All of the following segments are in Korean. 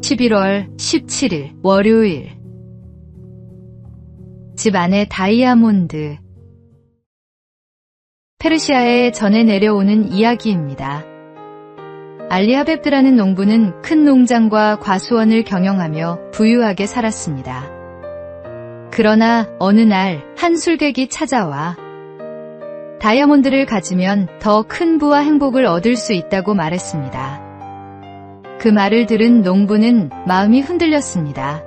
11월 17일 월요일. 집 안에 다이아몬드. 페르시아에 전해 내려오는 이야기입니다. 알리하베프라는 농부는 큰 농장과 과수원을 경영하며 부유하게 살았습니다. 그러나 어느 날 한 술객이 찾아와 다이아몬드를 가지면 더 큰 부와 행복을 얻을 수 있다고 말했습니다. 그 말을 들은 농부는 마음이 흔들렸습니다.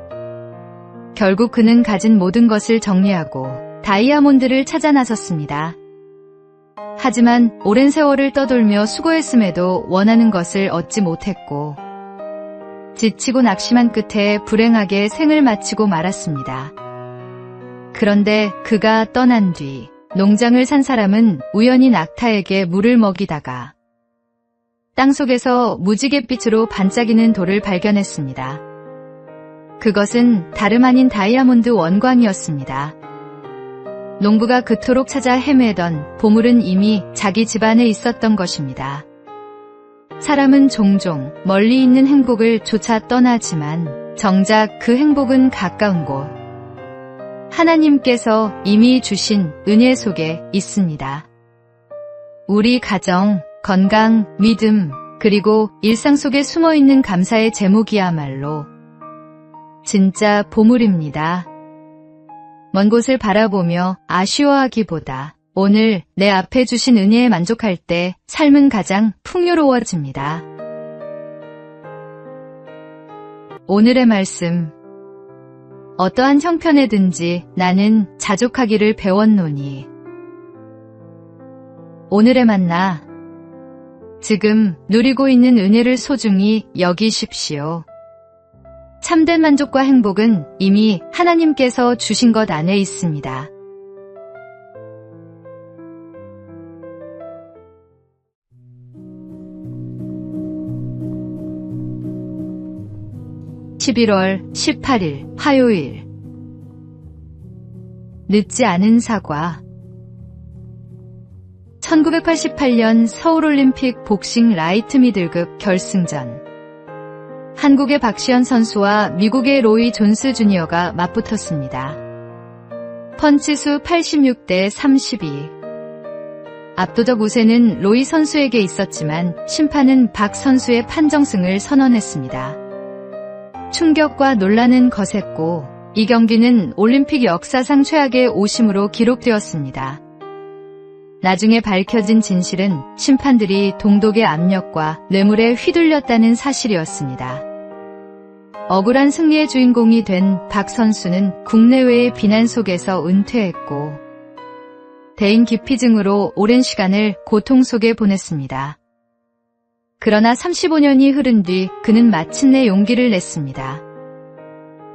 결국 그는 가진 모든 것을 정리하고 다이아몬드를 찾아 나섰습니다. 하지만 오랜 세월을 떠돌며 수고했음에도 원하는 것을 얻지 못했고 지치고 낙심한 끝에 불행하게 생을 마치고 말았습니다. 그런데 그가 떠난 뒤 농장을 산 사람은 우연히 낙타에게 물을 먹이다가 땅속에서 무지갯빛으로 반짝이는 돌을 발견했습니다. 그것은 다름 아닌 다이아몬드 원광이었습니다. 농부가 그토록 찾아 헤매던 보물은 이미 자기 집안에 있었던 것입니다. 사람은 종종 멀리 있는 행복을 쫓아 떠나지만 정작 그 행복은 가까운 곳, 하나님께서 이미 주신 은혜 속에 있습니다. 우리 가정, 건강, 믿음, 그리고 일상 속에 숨어있는 감사의 제목이야말로 진짜 보물입니다. 먼 곳을 바라보며 아쉬워하기보다 오늘 내 앞에 주신 은혜에 만족할 때 삶은 가장 풍요로워집니다. 오늘의 말씀. 어떠한 형편에든지 나는 자족하기를 배웠노니. 오늘의 만나. 지금 누리고 있는 은혜를 소중히 여기십시오. 참된 만족과 행복은 이미 하나님께서 주신 것 안에 있습니다. (11월 18일) 화요일. 늦지 않은 사과. 1988년 서울올림픽 복싱 라이트 미들급 결승전. 한국의 박시현 선수와 미국의 로이 존스 주니어가 맞붙었습니다. 펀치수 86대 32. 압도적 우세는 로이 선수에게 있었지만 심판은 박 선수의 판정승을 선언했습니다. 충격과 논란은 거셌고 이 경기는 올림픽 역사상 최악의 오심으로 기록되었습니다. 나중에 밝혀진 진실은 심판들이 동독의 압력과 뇌물에 휘둘렸다는 사실이었습니다. 억울한 승리의 주인공이 된 박 선수는 국내외의 비난 속에서 은퇴했고 대인 기피증으로 오랜 시간을 고통 속에 보냈습니다. 그러나 35년이 흐른 뒤 그는 마침내 용기를 냈습니다.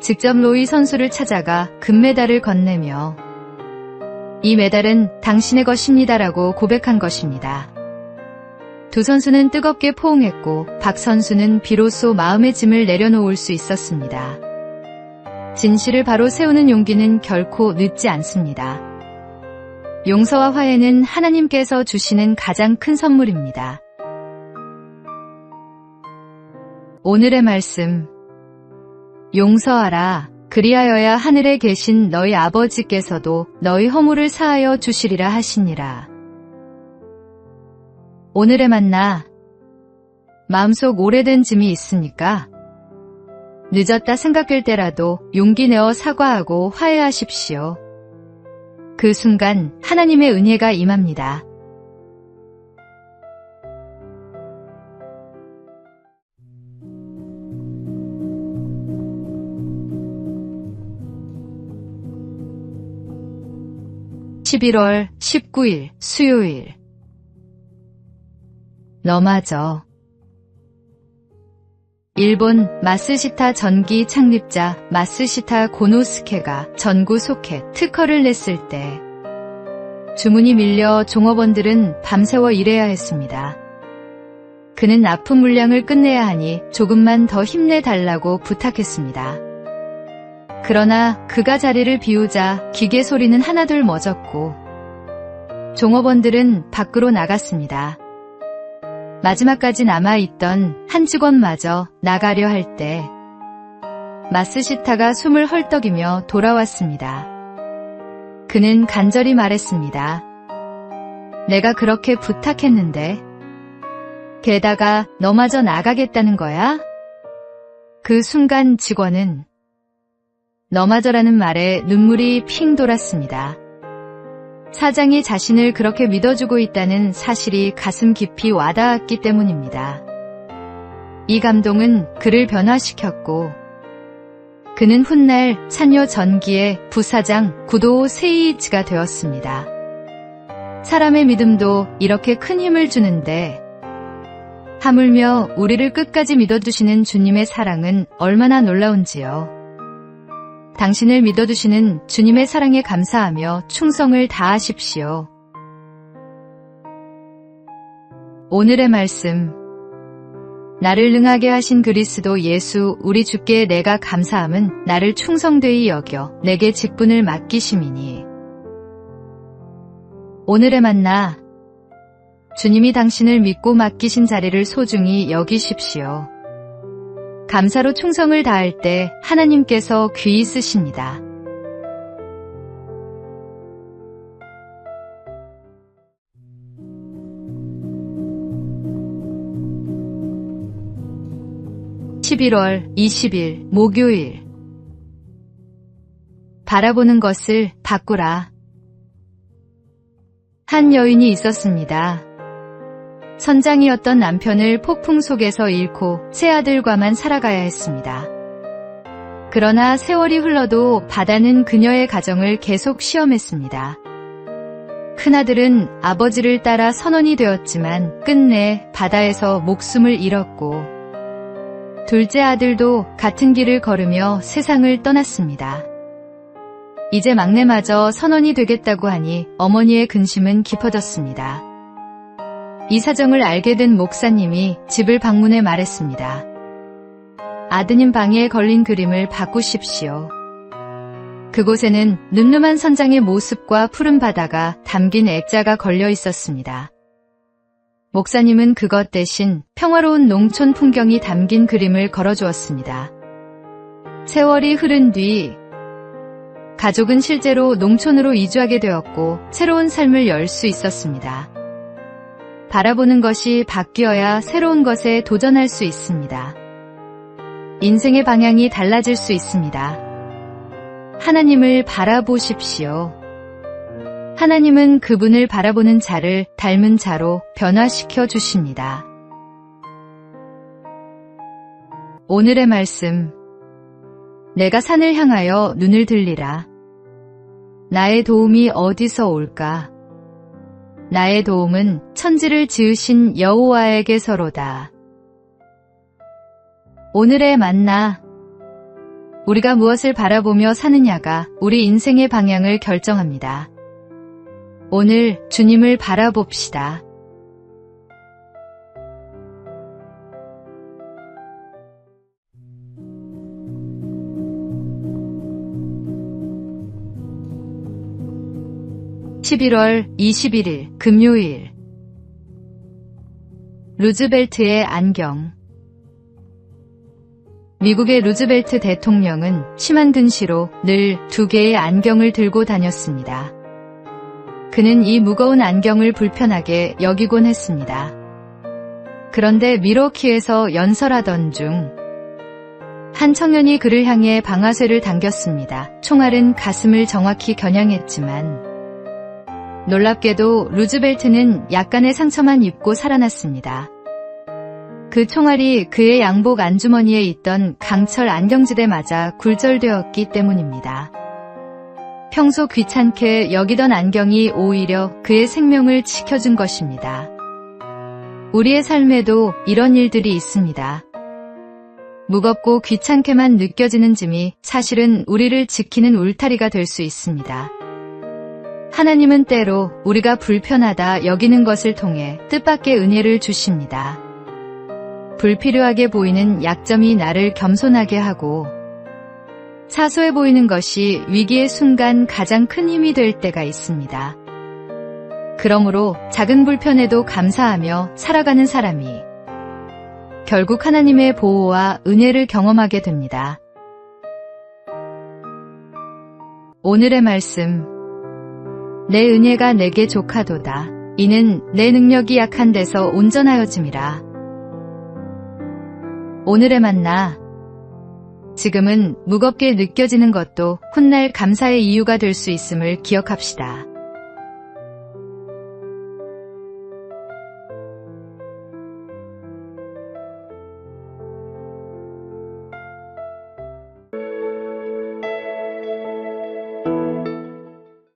직접 로이 선수를 찾아가 금메달을 건네며 이 메달은 당신의 것입니다라고 고백한 것입니다. 두 선수는 뜨겁게 포옹했고 박 선수는 비로소 마음의 짐을 내려놓을 수 있었습니다. 진실을 바로 세우는 용기는 결코 늦지 않습니다. 용서와 화해는 하나님께서 주시는 가장 큰 선물입니다. 오늘의 말씀. 용서하라. 그리하여야 하늘에 계신 너희 아버지께서도 너희 허물을 사하여 주시리라 하시니라. 오늘의 만나. 마음속 오래된 짐이 있습니까? 늦었다 생각될 때라도 용기 내어 사과하고 화해하십시오. 그 순간 하나님의 은혜가 임합니다. (11월 19일) 수요일. 너마저. 일본 마쓰시타 전기 창립자 마쓰시타 고노스케가 전구 소켓 특허를 냈을 때 주문이 밀려 종업원들은 밤새워 일해야 했습니다. 그는 납품 물량을 끝내야 하니 조금만 더 힘내달라고 부탁했습니다. 그러나 그가 자리를 비우자 기계 소리는 하나둘 멎었고 종업원들은 밖으로 나갔습니다. 마지막까지 남아있던 한 직원마저 나가려 할 때 마스시타가 숨을 헐떡이며 돌아왔습니다. 그는 간절히 말했습니다. 내가 그렇게 부탁했는데 게다가 너마저 나가겠다는 거야? 그 순간 직원은 너마저라는 말에 눈물이 핑 돌았습니다. 사장이 자신을 그렇게 믿어주고 있다는 사실이 가슴 깊이 와닿았기 때문입니다. 이 감동은 그를 변화시켰고 그는 훗날 산요 전기의 부사장 구도 세이이치가 되었습니다. 사람의 믿음도 이렇게 큰 힘을 주는데 하물며 우리를 끝까지 믿어주시는 주님의 사랑은 얼마나 놀라운지요. 당신을 믿어주시는 주님의 사랑에 감사하며 충성을 다하십시오. 오늘의 말씀. 나를 능하게 하신 그리스도 예수 우리 주께 내가 감사함은 나를 충성되이 여겨 내게 직분을 맡기심이니. 오늘의 만나. 주님이 당신을 믿고 맡기신 자리를 소중히 여기십시오. 감사로 충성을 다할 때 하나님께서 귀히 쓰십니다. (11월 20일) 목요일. 바라보는 것을 바꾸라. 한 여인이 있었습니다. 선장이었던 남편을 폭풍 속에서 잃고 세 아들과만 살아가야 했습니다. 그러나 세월이 흘러도 바다는 그녀의 가정을 계속 시험했습니다. 큰아들은 아버지를 따라 선원이 되었지만 끝내 바다에서 목숨을 잃었고 둘째 아들도 같은 길을 걸으며 세상을 떠났습니다. 이제 막내마저 선원이 되겠다고 하니 어머니의 근심은 깊어졌습니다. 이 사정을 알게 된 목사님이 집을 방문해 말했습니다. 아드님 방에 걸린 그림을 바꾸십시오. 그곳에는 늠름한 선장의 모습과 푸른 바다가 담긴 액자가 걸려 있었습니다. 목사님은 그것 대신 평화로운 농촌 풍경이 담긴 그림을 걸어주었습니다. 세월이 흐른 뒤 가족은 실제로 농촌으로 이주하게 되었고 새로운 삶을 열 수 있었습니다. 바라보는 것이 바뀌어야 새로운 것에 도전할 수 있습니다. 인생의 방향이 달라질 수 있습니다. 하나님을 바라보십시오. 하나님은 그분을 바라보는 자를 닮은 자로 변화시켜 주십니다. 오늘의 말씀. 내가 산을 향하여 눈을 들리라. 나의 도움이 어디서 올까? 나의 도움은 천지를 지으신 여호와에게서로다. 오늘의 만나. 우리가 무엇을 바라보며 사느냐가 우리 인생의 방향을 결정합니다. 오늘 주님을 바라봅시다. (11월 21일) 금요일. 루즈벨트의 안경. 미국의 루즈벨트 대통령은 심한 근시로 늘 2개의 안경을 들고 다녔습니다. 그는 이 무거운 안경을 불편하게 여기곤 했습니다. 그런데 밀워키에서 연설하던 중 한 청년이 그를 향해 방아쇠를 당겼습니다. 총알은 가슴을 정확히 겨냥했지만 놀랍게도 루즈벨트는 약간의 상처만 입고 살아났습니다. 그 총알이 그의 양복 안주머니에 있던 강철 안경지대에 맞아 굴절되었기 때문입니다. 평소 귀찮게 여기던 안경이 오히려 그의 생명을 지켜준 것입니다. 우리의 삶에도 이런 일들이 있습니다. 무겁고 귀찮게만 느껴지는 짐이 사실은 우리를 지키는 울타리가 될 수 있습니다. 하나님은 때로 우리가 불편하다 여기는 것을 통해 뜻밖의 은혜를 주십니다. 불필요하게 보이는 약점이 나를 겸손하게 하고 사소해 보이는 것이 위기의 순간 가장 큰 힘이 될 때가 있습니다. 그러므로 작은 불편에도 감사하며 살아가는 사람이 결국 하나님의 보호와 은혜를 경험하게 됩니다. 오늘의 말씀. 내 은혜가 내게 족하도다. 이는 내 능력이 약한 데서 온전하여짐이라. 오늘의 만나. 지금은 무겁게 느껴지는 것도 훗날 감사의 이유가 될 수 있음을 기억합시다.